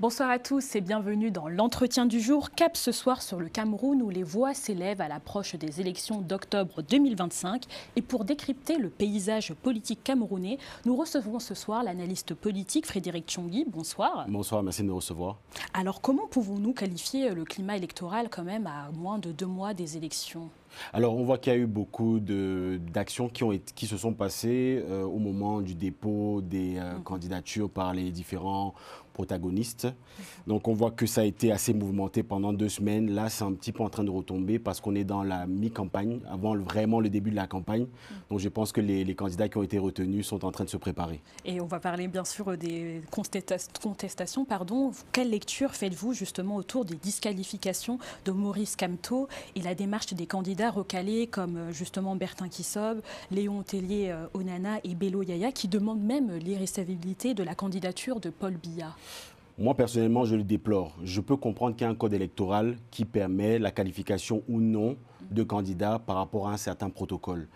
Bonsoir à tous et bienvenue dans l'entretien du jour. Cap ce soir sur le Cameroun où les voix s'élèvent à l'approche des élections d'octobre 2025. Et pour décrypter le paysage politique camerounais, nous recevons ce soir l'analyste politique Frédéric Tchongui. Bonsoir. Bonsoir, merci de me recevoir. Alors comment pouvons-nous qualifier le climat électoral quand même à moins de 2 mois des élections ? Alors, on voit qu'il y a eu beaucoup d'actions qui se sont passées au moment du dépôt des candidatures par les différents protagonistes. Donc, on voit que ça a été assez mouvementé pendant 2 semaines. Là, c'est un petit peu en train de retomber parce qu'on est dans la mi-campagne, avant vraiment le début de la campagne. Donc, je pense que les candidats qui ont été retenus sont en train de se préparer. Et on va parler bien sûr des contestations. Quelle lecture faites-vous justement autour des disqualifications de Maurice Kamto et la démarche des candidats recalés comme justement Bertin Kissob, Léon Tellier-Onana et Bello Yaya qui demandent même l'irrécevabilité de la candidature de Paul Biya? Moi, personnellement, je le déplore. Je peux comprendre qu'il y a un code électoral qui permet la qualification ou non de candidats par rapport à un certain protocole.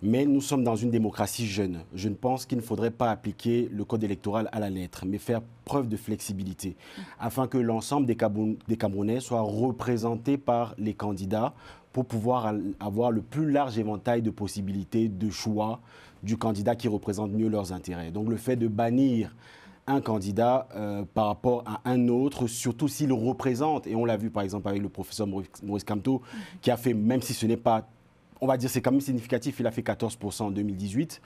Mais nous sommes dans une démocratie jeune. Je ne pense qu'il ne faudrait pas appliquer le code électoral à la lettre, mais faire preuve de flexibilité, afin que l'ensemble des Camerounais soient représentés par les candidats pour pouvoir avoir le plus large éventail de possibilités de choix du candidat qui représente mieux leurs intérêts. Donc le fait de bannir un candidat par rapport à un autre, surtout s'il représente, et on l'a vu par exemple avec le professeur Maurice Kamto, qui a fait, même si ce n'est pas, on va dire c'est quand même significatif, il a fait 14% en 2018,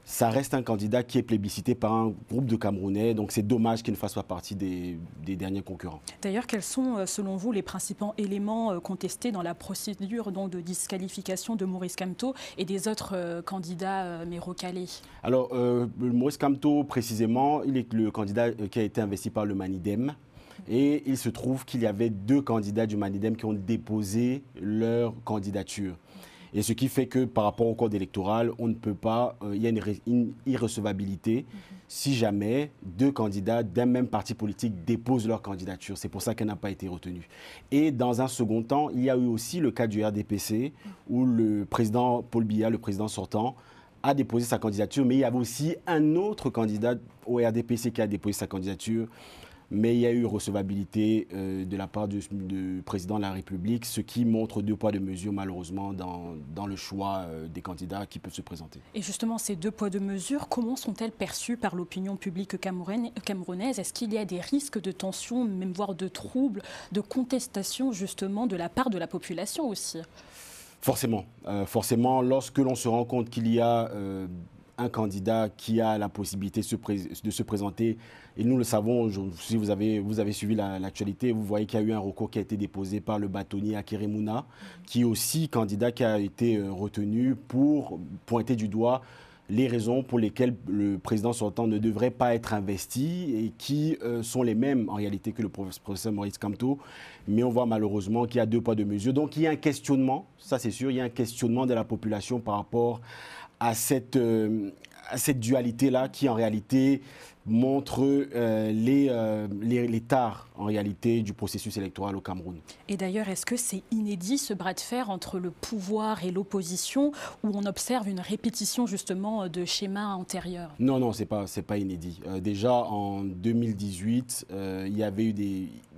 ça reste un candidat qui est plébiscité par un groupe de Camerounais, donc c'est dommage qu'il ne fasse pas partie des derniers concurrents. D'ailleurs, quels sont, selon vous, les principaux éléments contestés dans la procédure donc, de disqualification de Maurice Kamto et des autres candidats mais recalés? Alors, Maurice Kamto, précisément, il est le candidat qui a été investi par le Manidem. Et il se trouve qu'il y avait 2 candidats du Manidem qui ont déposé leur candidature. Et ce qui fait que par rapport au code électoral, on ne peut pas, il y a une irrecevabilité si jamais 2 candidats d'un même parti politique déposent leur candidature. C'est pour ça qu'elle n'a pas été retenue. Et dans un second temps, il y a eu aussi le cas du RDPC où le président Paul Biya, le président sortant, a déposé sa candidature. Mais il y avait aussi un autre candidat au RDPC qui a déposé sa candidature. Mais il y a eu recevabilité de la part du président de la République, ce qui montre 2 poids 2 mesures malheureusement dans le choix des candidats qui peuvent se présenter. Et justement, ces 2 poids 2 mesures, comment sont-elles perçues par l'opinion publique camerounaise? Est-ce qu'il y a des risques de tension, même voire de troubles, de contestation justement de la part de la population aussi? Forcément. Forcément, lorsque l'on se rend compte qu'il y a un candidat qui a la possibilité de se présenter. Et nous le savons, si vous avez suivi l'actualité, vous voyez qu'il y a eu un recours qui a été déposé par le bâtonnier Akeremouna, qui est aussi candidat qui a été retenu pour pointer du doigt les raisons pour lesquelles le président sortant ne devrait pas être investi et qui sont les mêmes en réalité que le professeur Maurice Kamto. Mais on voit malheureusement qu'il y a 2 poids 2 mesures. Donc il y a un questionnement, ça c'est sûr, il y a un questionnement de la population par rapport à cette dualité-là qui en réalité montre les tares en réalité du processus électoral au Cameroun. Et d'ailleurs, est-ce que c'est inédit ce bras de fer entre le pouvoir et l'opposition où on observe une répétition justement de schémas antérieurs? Non, c'est pas inédit. Déjà en 2018, il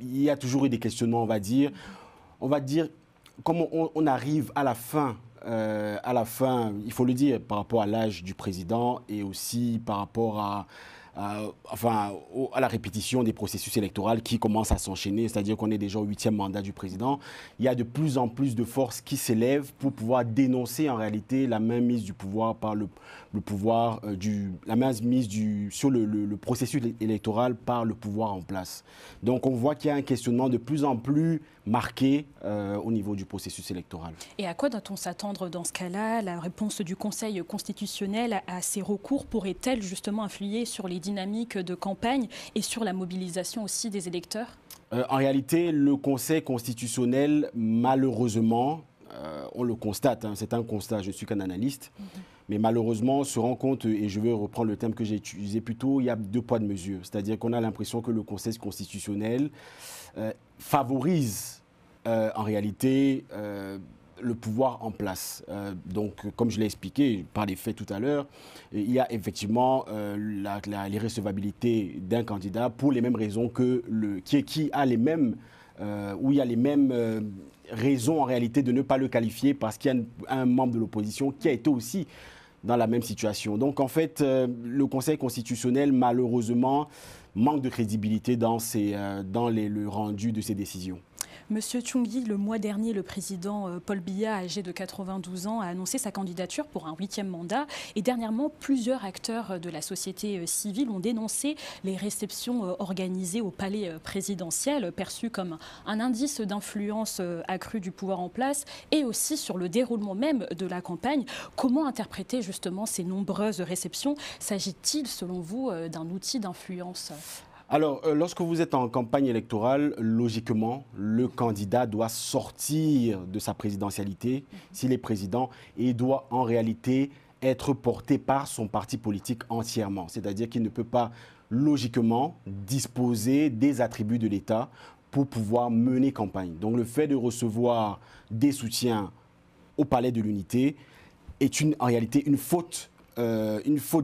y a toujours eu des questionnements, on va dire, comme on arrive à la fin, il faut le dire, par rapport à l'âge du président et aussi par rapport à la répétition des processus électoraux qui commencent à s'enchaîner, c'est-à-dire qu'on est déjà au 8e mandat du président. Il y a de plus en plus de forces qui s'élèvent pour pouvoir dénoncer en réalité la mainmise du pouvoir par sur le processus électoral par le pouvoir en place. Donc on voit qu'il y a un questionnement de plus en plus marqué au niveau du processus électoral. Et à quoi doit-on s'attendre dans ce cas-là? La réponse du Conseil constitutionnel à ces recours pourrait-elle justement influer sur les dynamiques de campagne et sur la mobilisation aussi des électeurs? En réalité, le Conseil constitutionnel, malheureusement, on le constate, c'est un constat, je ne suis qu'un analyste, mais malheureusement, on se rend compte, et je vais reprendre le terme que j'ai utilisé plus tôt, il y a 2 poids 2 mesures. C'est-à-dire qu'on a l'impression que le Conseil constitutionnel favorise en réalité le pouvoir en place. Donc, comme je l'ai expliqué par les faits tout à l'heure, il y a effectivement l'irrecevabilité d'un candidat pour les mêmes raisons que qui a les mêmes, où il y a les mêmes raisons en réalité de ne pas le qualifier parce qu'il y a un membre de l'opposition qui a été aussi dans la même situation. Donc, en fait, le Conseil constitutionnel, malheureusement, manque de crédibilité dans le rendu de ses décisions. Monsieur Tchoungui, le mois dernier, le président Paul Biya, âgé de 92 ans, a annoncé sa candidature pour un 8e mandat. Et dernièrement, plusieurs acteurs de la société civile ont dénoncé les réceptions organisées au palais présidentiel, perçues comme un indice d'influence accrue du pouvoir en place, et aussi sur le déroulement même de la campagne. Comment interpréter justement ces nombreuses réceptions? S'agit-il, selon vous, d'un outil d'influence? Alors, lorsque vous êtes en campagne électorale, logiquement, le candidat doit sortir de sa présidentialité, s'il est président, et doit en réalité être porté par son parti politique entièrement. C'est-à-dire qu'il ne peut pas, logiquement, disposer des attributs de l'État pour pouvoir mener campagne. Donc, le fait de recevoir des soutiens au Palais de l'Unité est en réalité une faute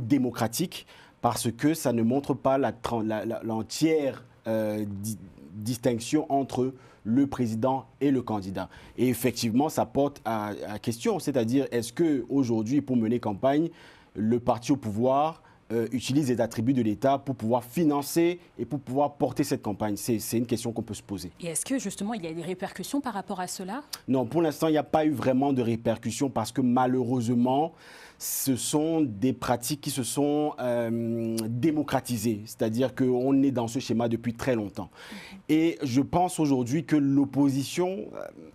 démocratique, parce que ça ne montre pas l'entière distinction entre le président et le candidat. Et effectivement, ça porte à question, c'est-à-dire est-ce qu'aujourd'hui, pour mener campagne, le parti au pouvoir utilise les attributs de l'État pour pouvoir financer et pour pouvoir porter cette campagne? C'est une question qu'on peut se poser. Et est-ce que justement il y a des répercussions par rapport à cela? Non, pour l'instant, il n'y a pas eu vraiment de répercussions parce que malheureusement, ce sont des pratiques qui se sont démocratisées. C'est-à-dire qu'on est dans ce schéma depuis très longtemps. Et je pense aujourd'hui que l'opposition,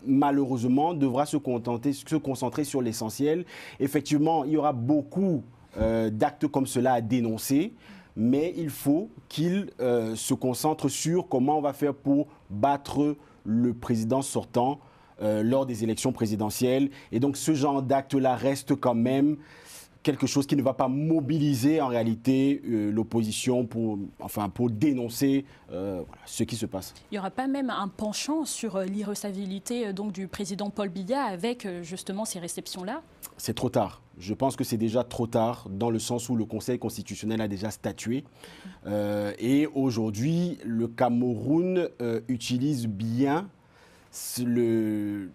malheureusement, devra se concentrer sur l'essentiel. Effectivement, il y aura beaucoup d'actes comme cela à dénoncer, mais il faut qu'il se concentre sur comment on va faire pour battre le président sortant lors des élections présidentielles. Et donc ce genre d'acte-là reste quand même quelque chose qui ne va pas mobiliser en réalité l'opposition pour dénoncer ce qui se passe. Il n'y aura pas même un penchant sur l'irrecevabilité du président Paul Biya avec justement ces réceptions-là? C'est trop tard. Je pense que c'est déjà trop tard dans le sens où le Conseil constitutionnel a déjà statué. Et aujourd'hui, le Cameroun utilise bien le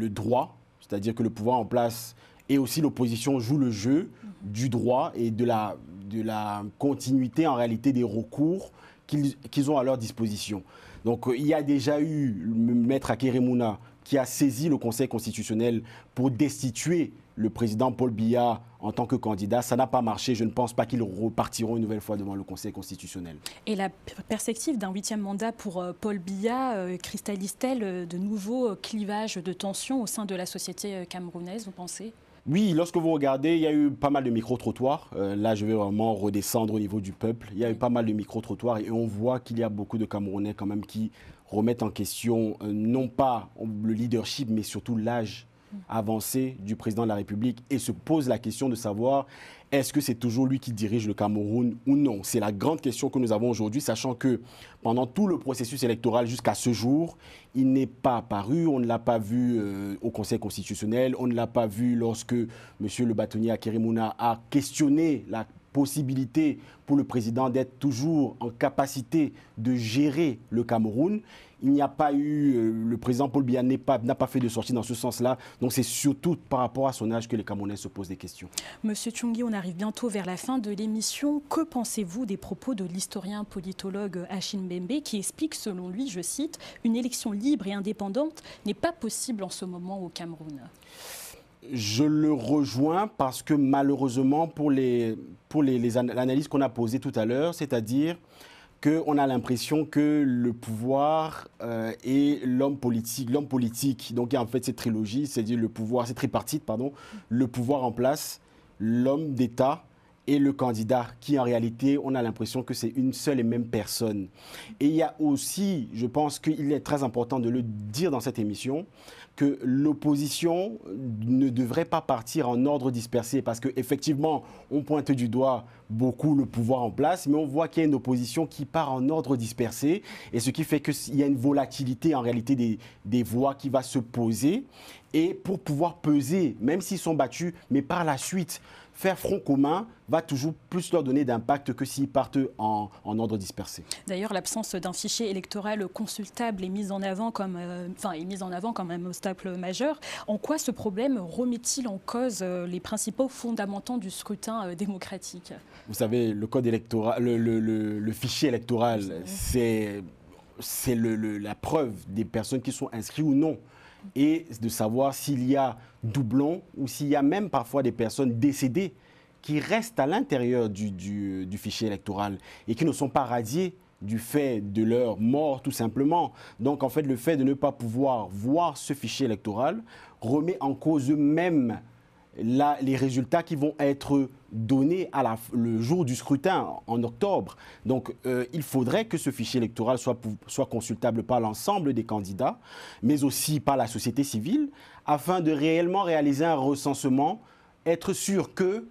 droit, c'est-à-dire que le pouvoir en place et aussi l'opposition joue le jeu du droit et de la continuité en réalité des recours qu'ils ont à leur disposition. Donc il y a déjà eu Maître Akeremouna qui a saisi le Conseil constitutionnel pour destituer le président Paul Biya en tant que candidat. Ça n'a pas marché. Je ne pense pas qu'ils repartiront une nouvelle fois devant le Conseil constitutionnel. Et la perspective d'un 8e mandat pour Paul Biya cristallise-t-elle de nouveaux clivages de tensions au sein de la société camerounaise, vous pensez? Oui, lorsque vous regardez, il y a eu pas mal de micro-trottoirs. Là, je vais vraiment redescendre au niveau du peuple. Il y a eu pas mal de micro-trottoirs et on voit qu'il y a beaucoup de Camerounais quand même qui remettent en question non pas le leadership, mais surtout l'âge avancé du président de la République et se posent la question de savoir est-ce que c'est toujours lui qui dirige le Cameroun ou non? C'est la grande question que nous avons aujourd'hui, sachant que pendant tout le processus électoral jusqu'à ce jour, il n'est pas apparu, on ne l'a pas vu au Conseil constitutionnel, on ne l'a pas vu lorsque M. le bâtonnier Akeremouna a questionné la possibilité pour le président d'être toujours en capacité de gérer le Cameroun. Il n'y a pas eu, le président Paul Biya n'a pas fait de sortie dans ce sens-là. Donc c'est surtout par rapport à son âge que les Camerounais se posent des questions. Monsieur Tchoungui, on arrive bientôt vers la fin de l'émission. Que pensez-vous des propos de l'historien politologue Achille Mbembe qui explique, selon lui, je cite, « Une élection libre et indépendante n'est pas possible en ce moment au Cameroun ». Je le rejoins parce que malheureusement, pour l'analyse qu'on a posée tout à l'heure, c'est-à-dire qu'on a l'impression que le pouvoir et l'homme politique, donc il y a en fait cette trilogie, c'est-à-dire le pouvoir, cette tripartite, pardon, le pouvoir en place, l'homme d'État et le candidat, qui en réalité, on a l'impression que c'est une seule et même personne. Et il y a aussi, je pense qu'il est très important de le dire dans cette émission, que l'opposition ne devrait pas partir en ordre dispersé parce qu'effectivement, on pointe du doigt beaucoup le pouvoir en place, mais on voit qu'il y a une opposition qui part en ordre dispersé et ce qui fait qu'il y a une volatilité en réalité des voix qui va se poser. Et pour pouvoir peser, même s'ils sont battus, mais par la suite, faire front commun va toujours plus leur donner d'impact que s'ils partent en ordre dispersé. D'ailleurs, l'absence d'un fichier électoral consultable est mise en avant comme, un obstacle majeur. En quoi ce problème remet-il en cause les principaux fondamentaux du scrutin démocratique? Vous savez, le code électoral, le fichier électoral, c'est la preuve des personnes qui sont inscrites ou non, et de savoir s'il y a doublon ou s'il y a même parfois des personnes décédées qui restent à l'intérieur du fichier électoral et qui ne sont pas radiées du fait de leur mort tout simplement. Donc en fait, le fait de ne pas pouvoir voir ce fichier électoral remet en cause même les résultats qui vont être donnés le jour du scrutin en octobre. Donc il faudrait que ce fichier électoral soit consultable par l'ensemble des candidats, mais aussi par la société civile, afin de réellement réaliser un recensement, être sûr que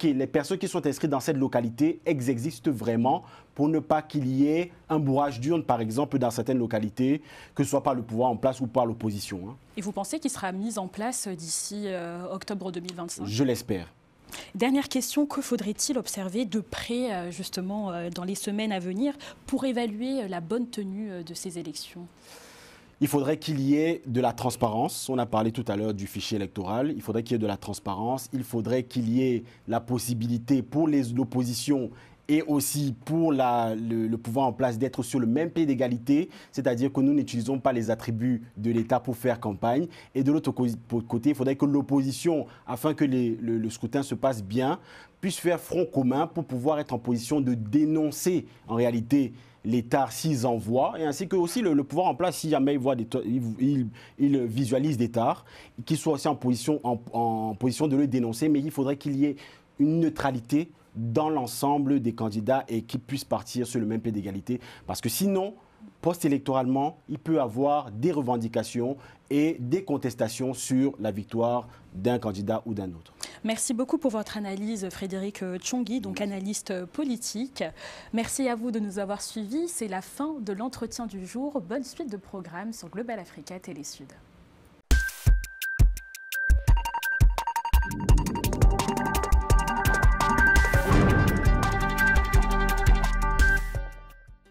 les personnes qui sont inscrites dans cette localité existent vraiment pour ne pas qu'il y ait un bourrage d'urnes, par exemple, dans certaines localités, que ce soit par le pouvoir en place ou par l'opposition. Et vous pensez qu'il sera mis en place d'ici octobre 2025 ? Je l'espère. Dernière question, que faudrait-il observer de près, justement, dans les semaines à venir pour évaluer la bonne tenue de ces élections ? Il faudrait qu'il y ait de la transparence. On a parlé tout à l'heure du fichier électoral. Il faudrait qu'il y ait de la transparence. Il faudrait qu'il y ait la possibilité pour l'opposition et aussi pour le pouvoir en place d'être sur le même pied d'égalité, c'est-à-dire que nous n'utilisons pas les attributs de l'État pour faire campagne. Et de l'autre côté, il faudrait que l'opposition, afin que le scrutin se passe bien, puisse faire front commun pour pouvoir être en position de dénoncer en réalité l'État s'ils en voient, et ainsi que aussi le pouvoir en place, si jamais il visualise des tares, qu'il soit aussi en position de le dénoncer, mais il faudrait qu'il y ait une neutralité dans l'ensemble des candidats et qu'ils puissent partir sur le même pied d'égalité, parce que sinon, post-électoralement, il peut y avoir des revendications et des contestations sur la victoire d'un candidat ou d'un autre. Merci beaucoup pour votre analyse, Frédéric Tchongui, donc analyste politique. Merci à vous de nous avoir suivis. C'est la fin de l'entretien du jour. Bonne suite de programme sur Global Africa Télé Sud.